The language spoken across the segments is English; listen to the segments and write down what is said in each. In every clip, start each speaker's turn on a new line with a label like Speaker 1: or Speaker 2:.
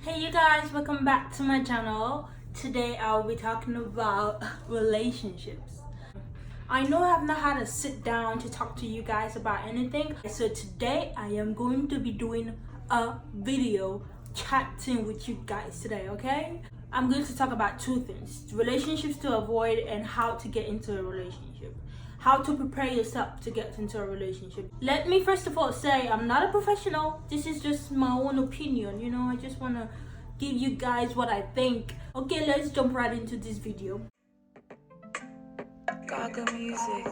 Speaker 1: Hey you guys, welcome back to my channel. Today I'll be talking about relationships. I know I've not had a sit down to talk to you guys about anything, so today I am going to be doing a video chatting with you guys today, okay? I'm going to talk about two things: relationships to avoid and how to get into a relationship. How to prepare yourself to get into a relationship. Let me first of all say I'm not a professional. This is just my own opinion, I just want to give you guys what I think. Okay, let's jump right into this video. Gaga music.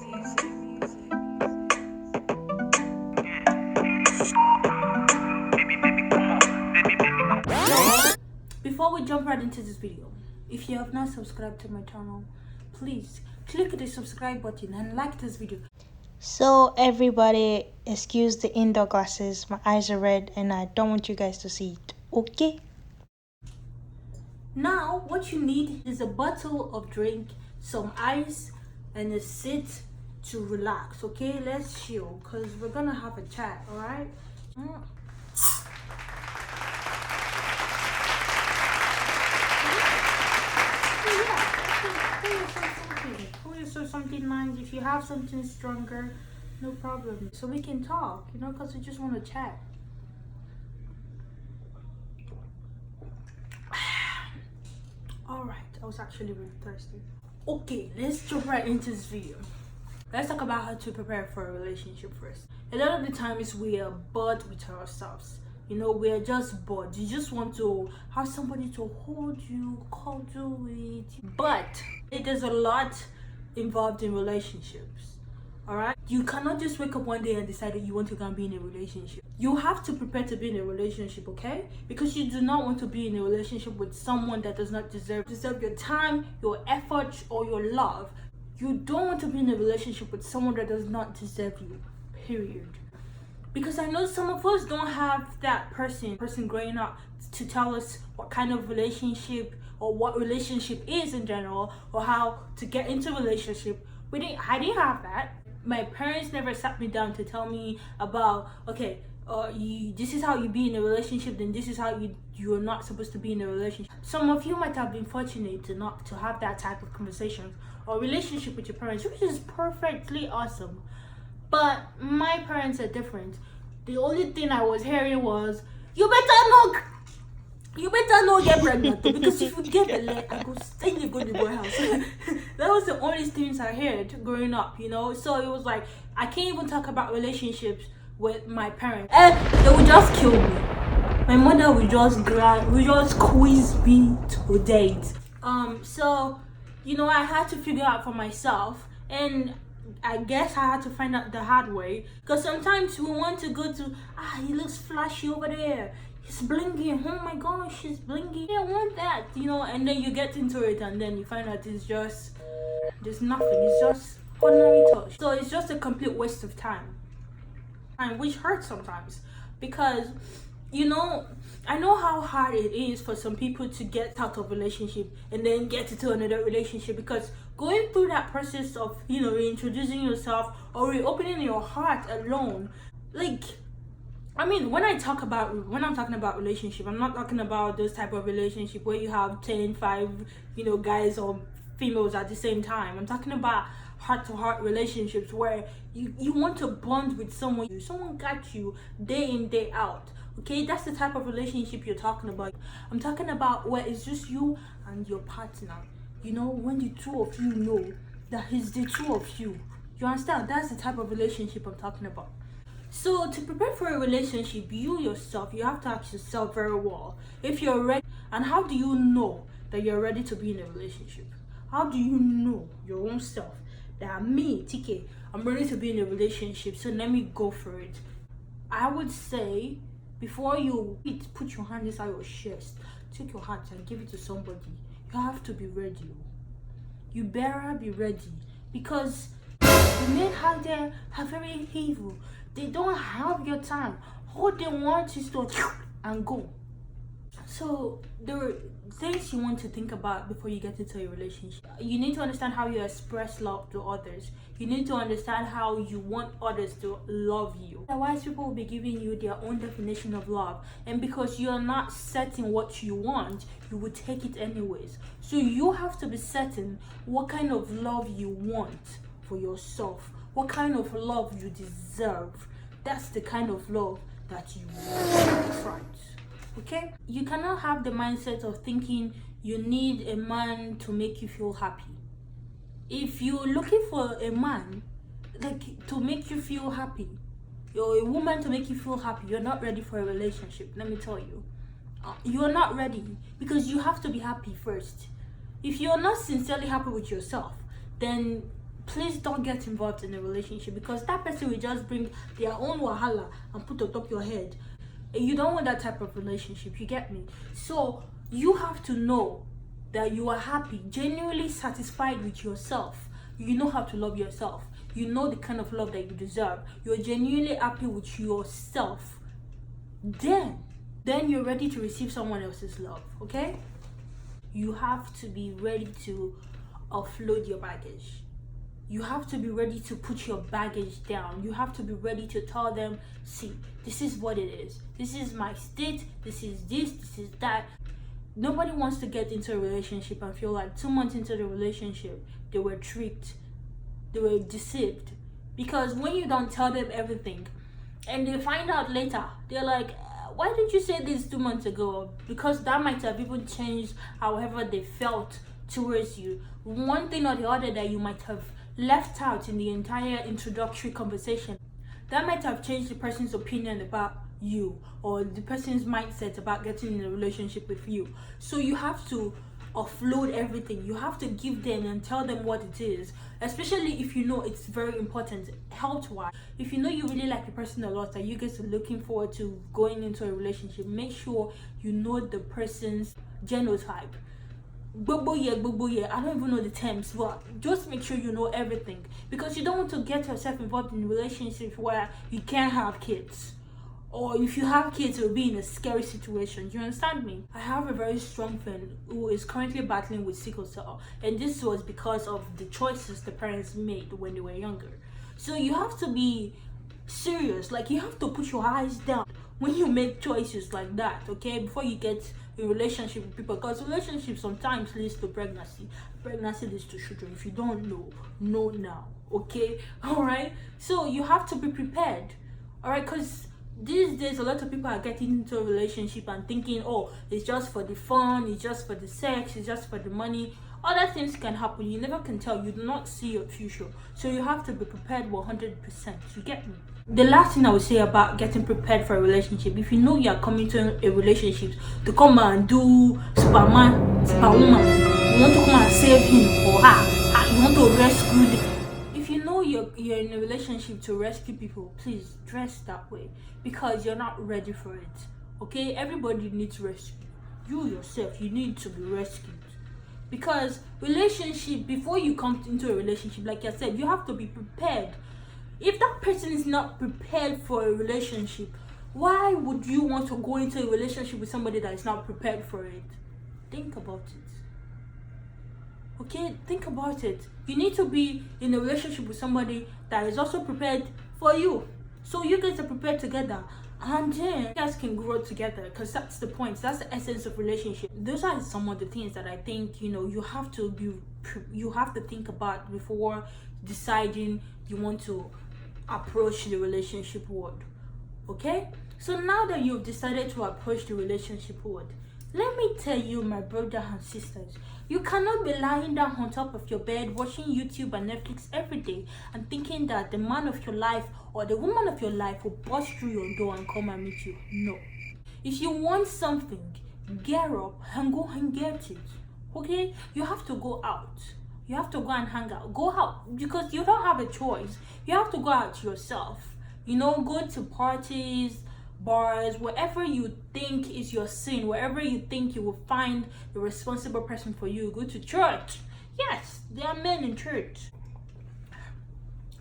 Speaker 1: Before we jump right into this video, if you have not subscribed to my channel, please click the subscribe button and like this video.
Speaker 2: So everybody, excuse the indoor glasses. My eyes are red and I don't want you guys to see it. Okay?
Speaker 1: Now, what you need is a bottle of drink, some ice, and a seat to relax. Okay, let's chill because we're gonna have a chat. All right. Pour yourself something nice. If you have something stronger, no problem. So we can talk, because we just want to chat. Alright, I was actually really thirsty. Okay, let's jump right into this video. Let's talk about how to prepare for a relationship first. A lot of the times we are bored with ourselves. We are just bored. You just want to have somebody to hold you, cuddle with. But there's a lot involved in relationships. Alright? You cannot just wake up one day and decide that you want to go and be in a relationship. You have to prepare to be in a relationship, okay? Because you do not want to be in a relationship with someone that does not deserve your time, your effort, or your love. You don't want to be in a relationship with someone that does not deserve you. Period. Because I know some of us don't have that person growing up to tell us what kind of relationship or what relationship is in general, or how to get into a relationship. I didn't have that. My parents never sat me down to tell me about, okay, this is how you be in a relationship, then this is how you're not supposed to be in a relationship. Some of you might have been fortunate enough to have that type of conversation or relationship with your parents, which is perfectly awesome. But my parents are different. The only thing I was hearing was, you better not get pregnant, because if you get pregnant, I go stay in the good boy house. That was the only things I heard growing up, So it was like, I can't even talk about relationships with my parents. And they would just kill me. My mother would just squeeze me to date. So, I had to figure out for myself, and I guess I had to find out the hard way. Because sometimes we want to go to, he looks flashy over there. He's blinking. Oh my gosh, he's blinking. I want that, and then you get into it and then you find out there's nothing. It's just ordinary touch. So it's just a complete waste of time. And which hurts sometimes. Because, I know how hard it is for some people to get out of relationship and then get into another relationship, because going through that process of, reintroducing yourself or reopening your heart alone, when I'm talking about relationship, I'm not talking about those type of relationship where you have 5 guys or females at the same time. I'm talking about heart-to-heart relationships where you want to bond with someone. Someone got you day in, day out. Okay, that's the type of relationship you're talking about. I'm talking about where it's just you and your partner. When the two of you know that it's the two of you. You understand? That's the type of relationship I'm talking about. So to prepare for a relationship, you have to ask yourself very well if you're ready. And how do you know that you're ready to be in a relationship? How do you know your own self that me, TK, I'm ready to be in a relationship, so let me go for it? I would say, before you put your hand inside your chest, take your heart and give it to somebody. You have to be ready. You better be ready, because the men out there are very evil. They don't have your time. All they want is to and go. So there are things you want to think about before you get into a relationship. You need to understand how you express love to others. You need to understand how you want others to love you. Otherwise, people will be giving you their own definition of love. And because you're not setting what you want, you will take it anyways. So you have to be certain what kind of love you want for yourself. What kind of love you deserve. That's the kind of love that you want. Okay, you cannot have the mindset of thinking you need a man to make you feel happy. If you're looking for a man like to make you feel happy, or a woman to make you feel happy, you're not ready for a relationship. Let me tell you, you're not ready, because you have to be happy first. If you're not sincerely happy with yourself, then please don't get involved in a relationship, because that person will just bring their own wahala and put on top your head. You don't want that type of relationship, you get me? So you have to know that you are happy, genuinely satisfied with yourself. You know how to love yourself. You know the kind of love that you deserve. You're genuinely happy with yourself. Then you're ready to receive someone else's love, okay? You have to be ready to offload your baggage. You have to be ready to put your baggage down. You have to be ready to tell them, see, this is what it is. This is my state. This is that. Nobody wants to get into a relationship and feel like 2 months into the relationship, they were tricked. They were deceived. Because when you don't tell them everything and they find out later, they're like, why didn't you say this 2 months ago? Because that might have even changed however they felt towards you. One thing or the other that you might have left out in the entire introductory conversation, that might have changed the person's opinion about you, or the person's mindset about getting in a relationship with you. So you have to offload everything. You have to give them and tell them what it is, especially if you know it's very important health-wise. If you know you really like the person a lot, that you guys are looking forward to going into a relationship, make sure you know the person's genotype. Gbogbo ye, I don't even know the terms, but just make sure you know everything, because you don't want to get yourself involved in a relationship where you can't have kids, or if you have kids, it will be in a scary situation. Do you understand me? I have a very strong friend who is currently battling with sickle cell, and this was because of the choices the parents made when they were younger. So you have to be serious. Like, you have to put your eyes down when you make choices like that, okay, before you get a relationship with people, because relationship sometimes leads to pregnancy leads to children. If you don't know now, okay? All right, so you have to be prepared, all right? Because these days a lot of people are getting into a relationship and thinking, oh, it's just for the fun, it's just for the sex, it's just for the money. Other things can happen. You never can tell. You do not see your future, so you have to be prepared 100%. You get me? The last thing I would say about getting prepared for a relationship, if you know you are coming to a relationship to come and do Superman, Superwoman, you want to come and save him or her, you want to rescue them. If you know you're in a relationship to rescue people, please dress that way, because you're not ready for it, okay? Everybody needs rescue. You yourself, you need to be rescued. Because relationship, before you come into a relationship, like I said, you have to be prepared. If that person is not prepared for a relationship, why would you want to go into a relationship with somebody that is not prepared for it? Think about it. Okay, think about it. You need to be in a relationship with somebody that is also prepared for you. So you guys are prepared together, and then you guys can grow together, because that's the point. That's the essence of relationship. Those are some of the things that I think, you have to think about before deciding you want to approach the relationship world. Okay, so now that you've decided to approach the relationship world, let me tell you, my brothers and sisters, you cannot be lying down on top of your bed watching YouTube and Netflix every day and thinking that the man of your life or the woman of your life will bust through your door and come and meet you. No. If you want something, get up and go and get it. Okay, you have to go out. You have to go and hang out. Go out, because you don't have a choice. You have to go out yourself. Go to parties, bars, wherever you think is your scene, wherever you think you will find the responsible person for you. Go to church. Yes, there are men in church.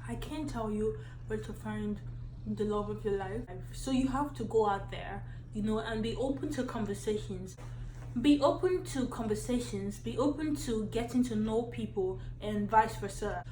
Speaker 1: I can't tell you where to find the love of your life. So you have to go out there. you know, and be open to conversations. Be open to conversations, be open to getting to know people, and vice versa.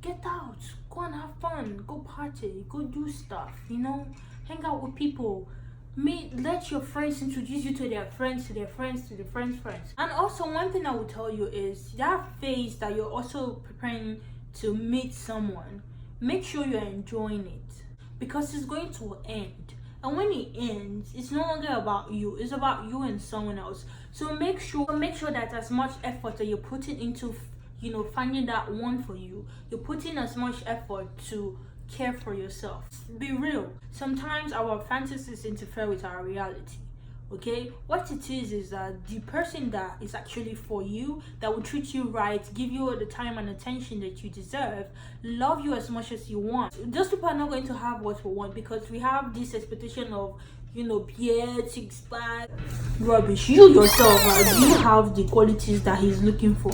Speaker 1: Get out, go and have fun, go party, go do stuff, you know, hang out with people. Let your friends introduce you to their friends, to their friends, to their friends' friends. And also, one thing I will tell you is that phase that you're also preparing to meet someone, make sure you're enjoying it, because it's going to end. And when it ends, it's no longer about you, it's about you and someone else. So make sure that as much effort that you're putting into, you know, finding that one for you, you're putting as much effort to care for yourself. Be real. Sometimes our fantasies interfere with our reality. Okay, what it is that the person that is actually for you, that will treat you right, give you all the time and attention that you deserve, love you as much as you want. Those people are not going to have what we want, because we have this expectation of, you know, beard, six pack, rubbish. You yourself, do you have the qualities that he's looking for?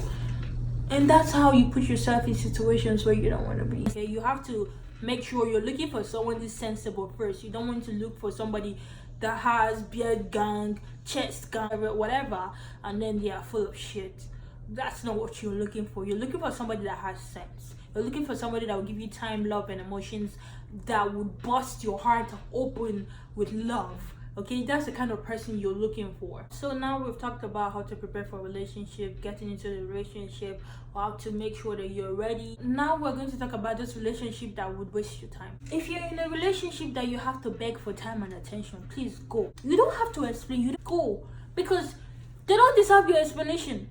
Speaker 1: And that's how you put yourself in situations where you don't want to be. Okay, you have to make sure you're looking for someone who's sensible first. You don't want to look for somebody that has beard gang, chest gang, whatever, and then they are full of shit. That's not what you're looking for. You're looking for somebody that has sense. You're looking for somebody that will give you time, love, and emotions, that would bust your heart open with love. Okay, that's the kind of person you're looking for. So now we've talked about how to prepare for a relationship, getting into the relationship, how to make sure that you're ready. Now we're going to talk about this relationship that would waste your time. If you're in a relationship that you have to beg for time and attention, please go. You don't have to explain, you go, because they don't deserve your explanation.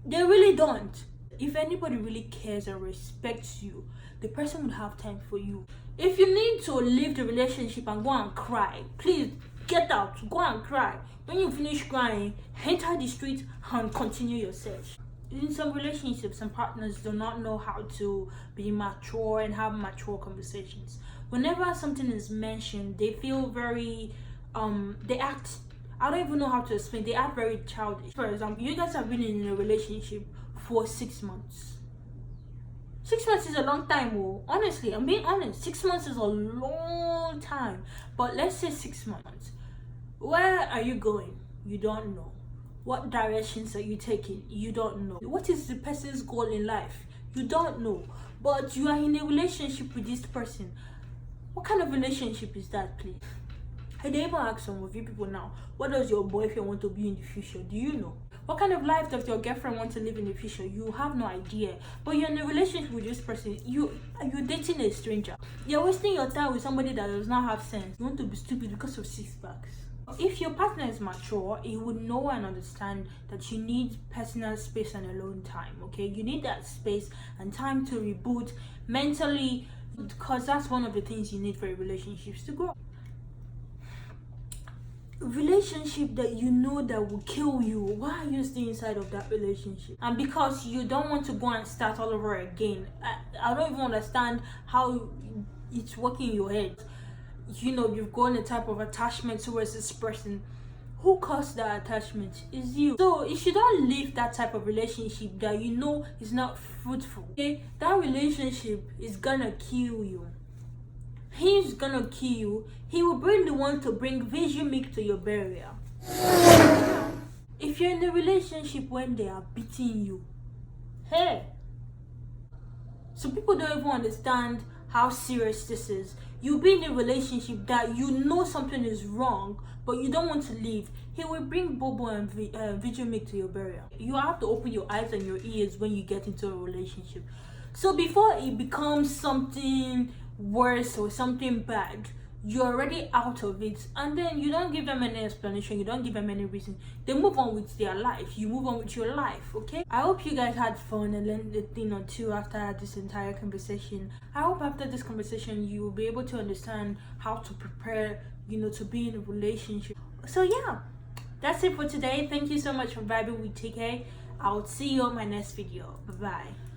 Speaker 1: They really don't. If anybody really cares and respects you, the person will have time for you. If you need to leave the relationship and go and cry, please get out, go and cry. When you finish crying, enter the street and continue your search. In some relationships, some partners do not know how to be mature and have mature conversations. Whenever something is mentioned, they feel very, they act, I don't even know how to explain, they act very childish. For example, you guys have been in a relationship for 6 months. 6 months is a long time. Oh, honestly, I'm being honest. 6 months is a long time. But let's say 6 months. Where are you going? You don't know. What directions are you taking? You don't know. What is the person's goal in life? You don't know. But you are in a relationship with this person. What kind of relationship is that, please? I didn't even ask some of you people now, what does your boyfriend want to be in the future? Do you know? What kind of life does your girlfriend want to live in the future? You have no idea. But you're in a relationship with this person. You're dating a stranger. You're wasting your time with somebody that does not have sense. You want to be stupid because of 6 packs. If your partner is mature, he would know and understand that you need personal space and alone time. Okay, you need that space and time to reboot mentally, because that's one of the things you need for a relationship to grow. Relationship that you know that will kill you, why are you still inside of that relationship? And because you don't want to go and start all over again. I don't even understand how it's working in your head. You know, you've gone a type of attachment towards this person. Who caused that attachment? Is you. So if you don't leave that type of relationship that you know is not fruitful, okay, that relationship is gonna kill you. He's gonna kill you. He will bring the one to bring vision milk to your burial. If you're in a relationship when they are beating you, hey, so people don't even understand how serious this is. You'll be in a relationship that you know something is wrong, but you don't want to leave. He will bring bobo and vision milk to your burial. You have to open your eyes and your ears when you get into a relationship. So before it becomes something worse or something bad, you're already out of it, and then you don't give them any explanation, you don't give them any reason. They move on with their life, you move on with your life. Okay, I hope you guys had fun and learned a thing or two after this entire conversation. I hope after this conversation you will be able to understand how to prepare, you know, to be in a relationship. So yeah, that's it for today. Thank you so much for vibing with TK. I'll see you on my next video. Bye bye.